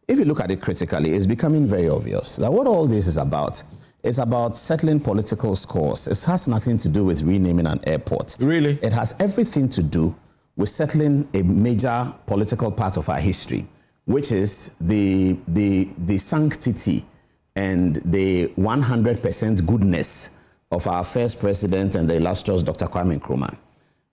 if you look at it critically, it's becoming very obvious that what all this is about settling political scores. It has nothing to do with renaming an airport. Really? It has everything to do with settling a major political part of our history, which is the sanctity and the 100% goodness of our first president and the illustrious Dr. Kwame Nkrumah.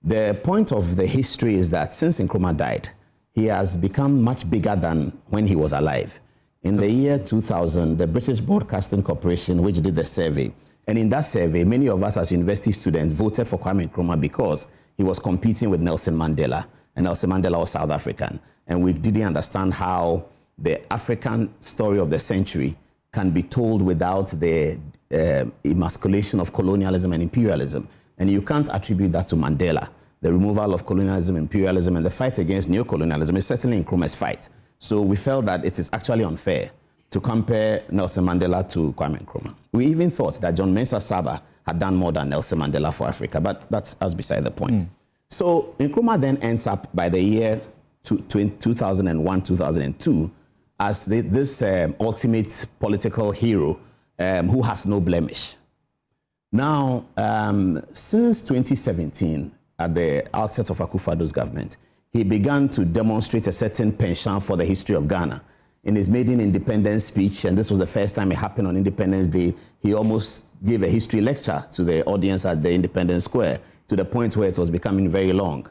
The point of the history is that since Nkrumah died, he has become much bigger than when he was alive. In the year 2000, the British Broadcasting Corporation, which did the survey, and in that survey, many of us as university students voted for Kwame Nkrumah because he was competing with Nelson Mandela, and Nelson Mandela was South African. And we didn't understand how the African story of the century can be told without the emasculation of colonialism and imperialism. And you can't attribute that to Mandela. The removal of colonialism, imperialism, and the fight against neocolonialism is certainly Nkrumah's fight. So we felt that it is actually unfair to compare Nelson Mandela to Kwame Nkrumah. We even thought that John Mensah Saba had done more than Nelson Mandela for Africa, but that's beside the point. So Nkrumah then ends up by the year 2001, 2002 as this ultimate political hero who has no blemish. Now, since 2017, at the outset of Akufo-Addo's government, he began to demonstrate a certain penchant for the history of Ghana. In his maiden independence speech, and this was the first time it happened on Independence Day, he almost gave a history lecture to the audience at the Independence Square, to the point where it was becoming very long.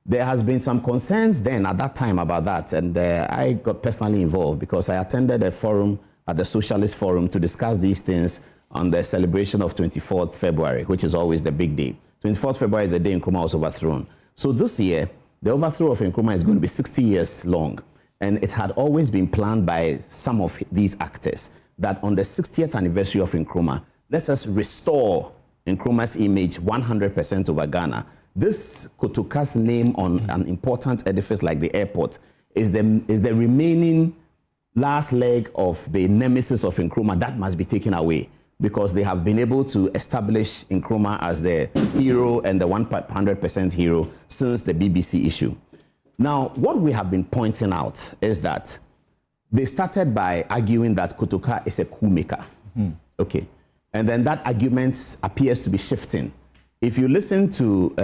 There has been some concerns then at that time about that, and I got personally involved because I attended a forum at the Socialist Forum to discuss these things on the celebration of 24th February, which is always the big day. 24th February is the day Nkrumah was overthrown. So this year, the overthrow of Nkrumah is going to be 60 years long. And it had always been planned by some of these actors that on the 60th anniversary of Nkrumah, let us restore Nkrumah's image 100% over Ghana. This Kotoka's name on an important edifice like the airport is the remaining last leg of the nemesis of Nkrumah that must be taken away, because they have been able to establish Nkrumah as the hero and the 100% hero since the BBC issue. Now, what we have been pointing out is that they started by arguing that Kotoka is a coup maker. Okay. And then that argument appears to be shifting. If you listen to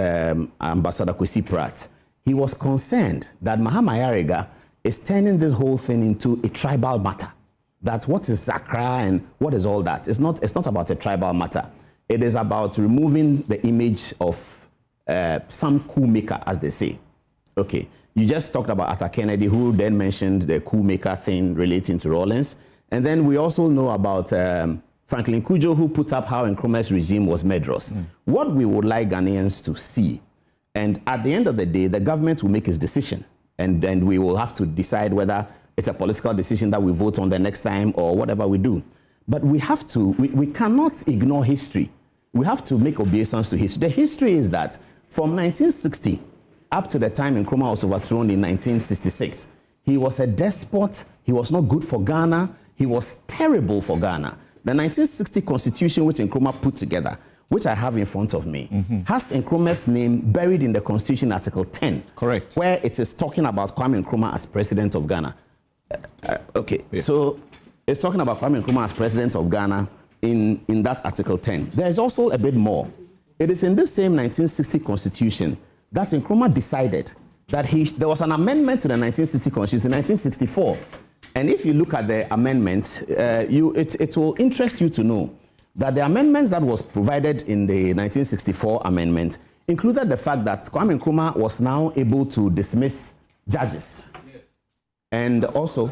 Ambassador Kwesi Pratt, he was concerned that Mahama Ayariga is turning this whole thing into a tribal matter. That what is Zakra and what is all that? It's not about a tribal matter. It is about removing the image of some coup maker, as they say. Okay, you just talked about Arthur Kennedy, who then mentioned the coup maker thing relating to Rawlings. And then we also know about Franklin Kujo, who put up how Nkrumah's regime was murderous. What we would like Ghanaians to see, and at the end of the day, the government will make its decision. And then we will have to decide whether it's a political decision that we vote on the next time or whatever we do. But we have to, we cannot ignore history. We have to make obeisance to history. The history is that from 1960 up to the time Nkrumah was overthrown in 1966, he was a despot. He was not good for Ghana. He was terrible for Ghana. The 1960 constitution, which Nkrumah put together, which I have in front of me, has Nkrumah's name buried in the constitution, Article 10. Correct. Where it is talking about Kwame Nkrumah as president of Ghana. Okay, yeah. So it's talking about Kwame Nkrumah as president of Ghana in that Article 10. There is also a bit more. It is in this same 1960 constitution that Nkrumah decided that there was an amendment to the 1960 constitution in 1964. And if you look at the amendment, it will interest you to know that the amendments that was provided in the 1964 amendment included the fact that Kwame Nkrumah was now able to dismiss judges. Yes. And also,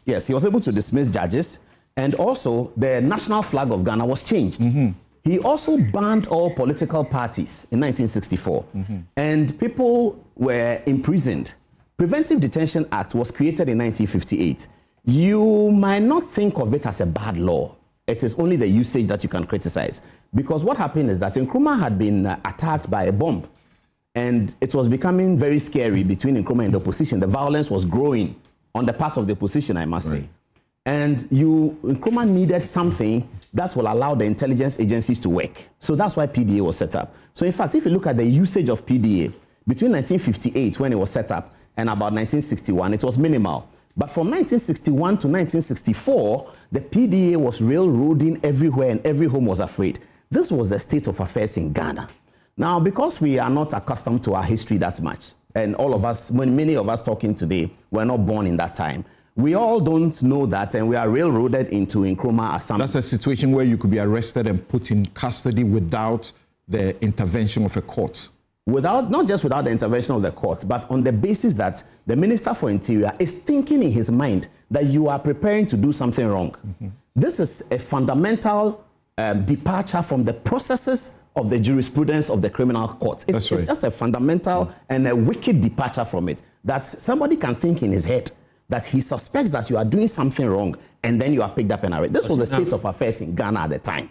yes, he was able to dismiss judges. And also, the national flag of Ghana was changed. He also banned all political parties in 1964. And people were imprisoned. Preventive Detention Act was created in 1958. You might not think of it as a bad law. It is only the usage that you can criticize. Because what happened is that Nkrumah had been attacked by a bomb. And it was becoming very scary between Nkrumah and the opposition. The violence was growing on the part of the opposition, I must say. And Nkrumah needed something that will allow the intelligence agencies to work. So that's why PDA was set up. So in fact, if you look at the usage of PDA, between 1958, when it was set up, and about 1961, it was minimal. But from 1961 to 1964, the PDA was railroading everywhere and every home was afraid. This was the state of affairs in Ghana. Now, because we are not accustomed to our history that much, and all of us, many of us talking today, were not born in that time, we all don't know that, and we are railroaded into Nkrumah Assembly. That's a situation where you could be arrested and put in custody without the intervention of a court. Not just without the intervention of the courts, but on the basis that the Minister for Interior is thinking in his mind that you are preparing to do something wrong. Mm-hmm. This is a fundamental departure from the processes of the jurisprudence of the criminal court. It's just a fundamental and a wicked departure from it, that somebody can think in his head that he suspects that you are doing something wrong, and then you are picked up and arrested. This was the state of affairs in Ghana at the time.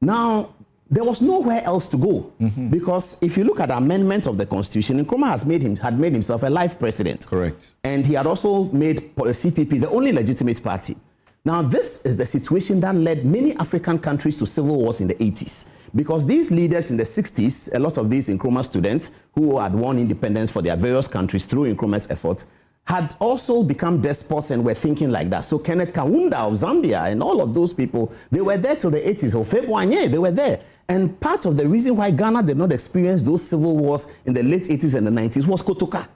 Now, there was nowhere else to go, because if you look at the amendment of the Constitution, Nkrumah had made himself a life president. Correct. And he had also made CPP the only legitimate party. Now, this is the situation that led many African countries to civil wars in the 80s. Because these leaders in the 60s, a lot of these Nkrumah students who had won independence for their various countries through Nkrumah's efforts, had also become despots and were thinking like that. So Kenneth Kaunda of Zambia and all of those people, they were there till the 80s. Or February, they were there. And part of the reason why Ghana did not experience those civil wars in the late 80s and the 90s was Kotoka.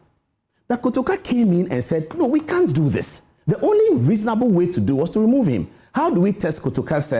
That Kotoka came in and said, no, we can't do this. The only reasonable way to do was to remove him. How do we test Kotoka's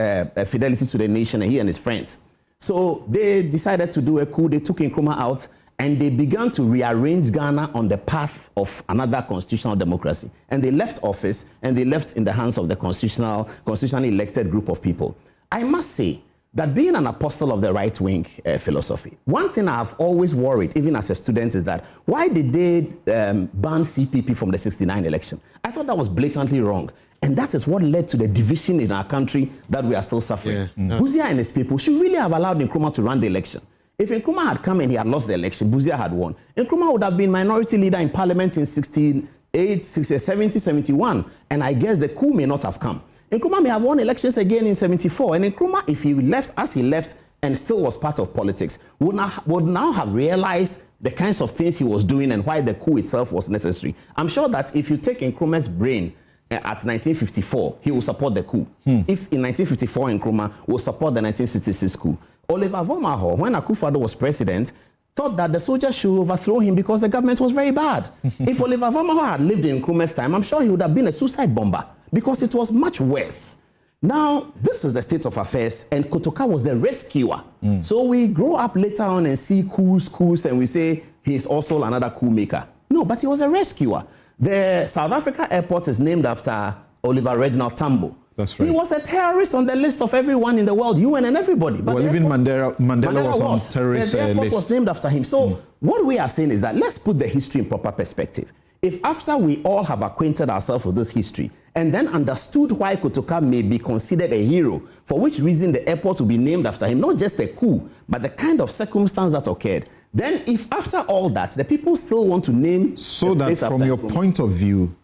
fidelity to the nation and he and his friends? So they decided to do a coup. They took Nkrumah out, and they began to rearrange Ghana on the path of another constitutional democracy. And they left office, and they left in the hands of the constitutionally elected group of people. I must say that being an apostle of the right-wing philosophy, one thing I've always worried, even as a student, is that why did they ban CPP from the 69 election? I thought that was blatantly wrong. And that is what led to the division in our country that we are still suffering. Busia and his people should really have allowed Nkrumah to run the election. If Nkrumah had come and he had lost the election, Busia had won. Nkrumah would have been minority leader in parliament in 68, 70, 71. And I guess the coup may not have come. Nkrumah may have won elections again in 74. And Nkrumah, if he left as he left and still was part of politics, would now have realized the kinds of things he was doing and why the coup itself was necessary. I'm sure that if you take Nkrumah's brain at 1954, he will support the coup. If in 1954 Nkrumah will support the 1966 coup. Oliver Vomaho, when Akufo-Addo was president, thought that the soldiers should overthrow him because the government was very bad. If Oliver Vomaho had lived in Nkrumah's time, I'm sure he would have been a suicide bomber because it was much worse. Now, this is the state of affairs, and Kotoka was the rescuer. So we grow up later on and see coups, and we say he's also another coup maker. No, but he was a rescuer. The South Africa airport is named after Oliver Reginald Tambo. That's right. He was a terrorist on the list of everyone in the world, UN and everybody. But well, even Mandela was on terrorist list. The airport was named after him. So what we are saying is that let's put the history in proper perspective. If after we all have acquainted ourselves with this history and then understood why Kotoka may be considered a hero, for which reason the airport will be named after him, not just a coup, but the kind of circumstance that occurred, then if after all that, the people still want to name... So that from your point of view,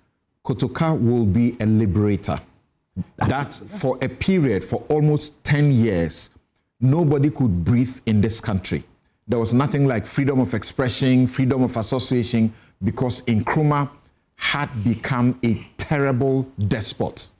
Kotoka will be a liberator. That for a period, for almost 10 years, nobody could breathe in this country. There was nothing like freedom of expression, freedom of association, because Nkrumah had become a terrible despot.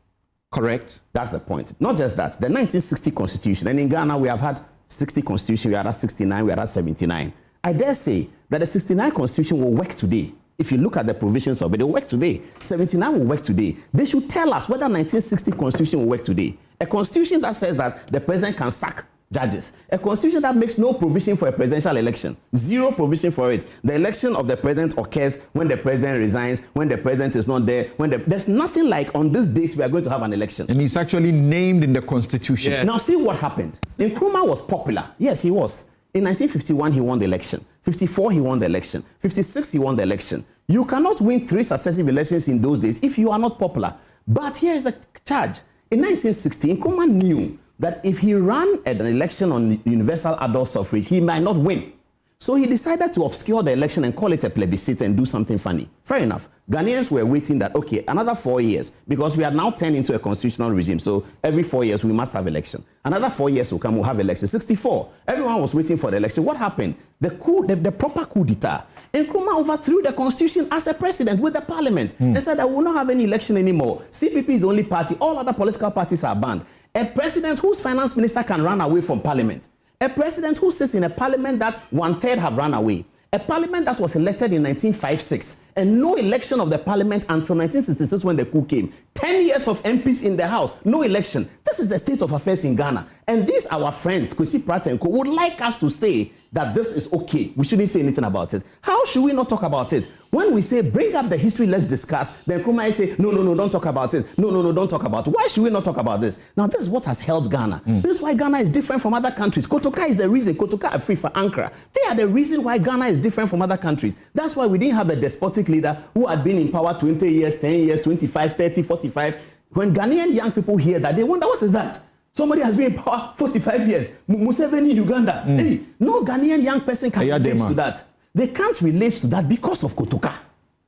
Correct? That's the point. Not just that. The 1960 Constitution, and in Ghana we have had 60 Constitution, we had 69, we had 79. I dare say that the 69 Constitution will work today. If you look at the provisions of it, it will work today. 79 will work today. They should tell us whether 1960 Constitution will work today. A constitution that says that the president can sack judges. A constitution that makes no provision for a presidential election. Zero provision for it. The election of the president occurs when the president resigns, when the president is not there. There's nothing like on this date we are going to have an election. And it's actually named in the constitution. Yes. Now see what happened. Nkrumah was popular. Yes, he was. In 1951, he won the election. 54, he won the election. 56, he won the election. You cannot win 3 successive elections in those days if you are not popular. But here's the charge. In 1960, Nkrumah knew that if he ran an election on universal adult suffrage, he might not win. So he decided to obscure the election and call it a plebiscite and do something funny. Fair enough. Ghanaians were waiting that, okay, another 4 years, because we are now turned into a constitutional regime. So every 4 years, we must have election. Another 4 years will come, we'll have election. 64, everyone was waiting for the election. What happened? The coup, the proper coup d'etat. Nkrumah overthrew the constitution as a president with the parliament and said that we will not have any election anymore. CPP is the only party. All other political parties are banned. A president whose finance minister can run away from parliament. A president who sits in a parliament that 1/3 have run away. A parliament that was elected in 1956 and no election of the parliament until 1966 when the coup came. 10 years of MPs in the house, no election. This is the state of affairs in Ghana. And these our friends, Kwesi Pratt and Co, would like us to say that this is okay. We shouldn't say anything about it. How should we not talk about it? When we say bring up the history, let's discuss, then Nkrumah say, no, don't talk about it. No, don't talk about it. Why should we not talk about this? Now, this is what has helped Ghana. This is why Ghana is different from other countries. Kotoka is the reason. Kotoka are free for Ankara. They are the reason why Ghana is different from other countries. That's why we didn't have a despotic leader who had been in power 20 years, 10 years, 25, 30, 45. When Ghanaian young people hear that, they wonder, what is that? Somebody has been in power 45 years. Museveni in Uganda. Hey, no Ghanaian young person can relate to that. They can't relate to that because of Kotoka.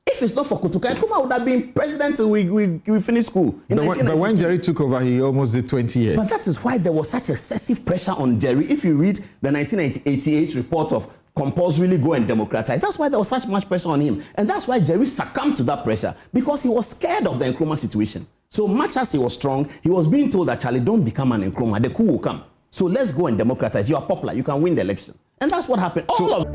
If it's not for Kotoka, Nkrumah would have been president till we finished school. But when Jerry took over, he almost did 20 years. But that is why there was such excessive pressure on Jerry. If you read the 1988 report of compulsorily go and democratize, that's why there was such much pressure on him. And that's why Jerry succumbed to that pressure, because he was scared of the Nkrumah situation. So much as he was strong, he was being told that, Charlie, don't become an Nkrumah, the coup will come. So let's go and democratize. You are popular, you can win the election. And that's what happened. All of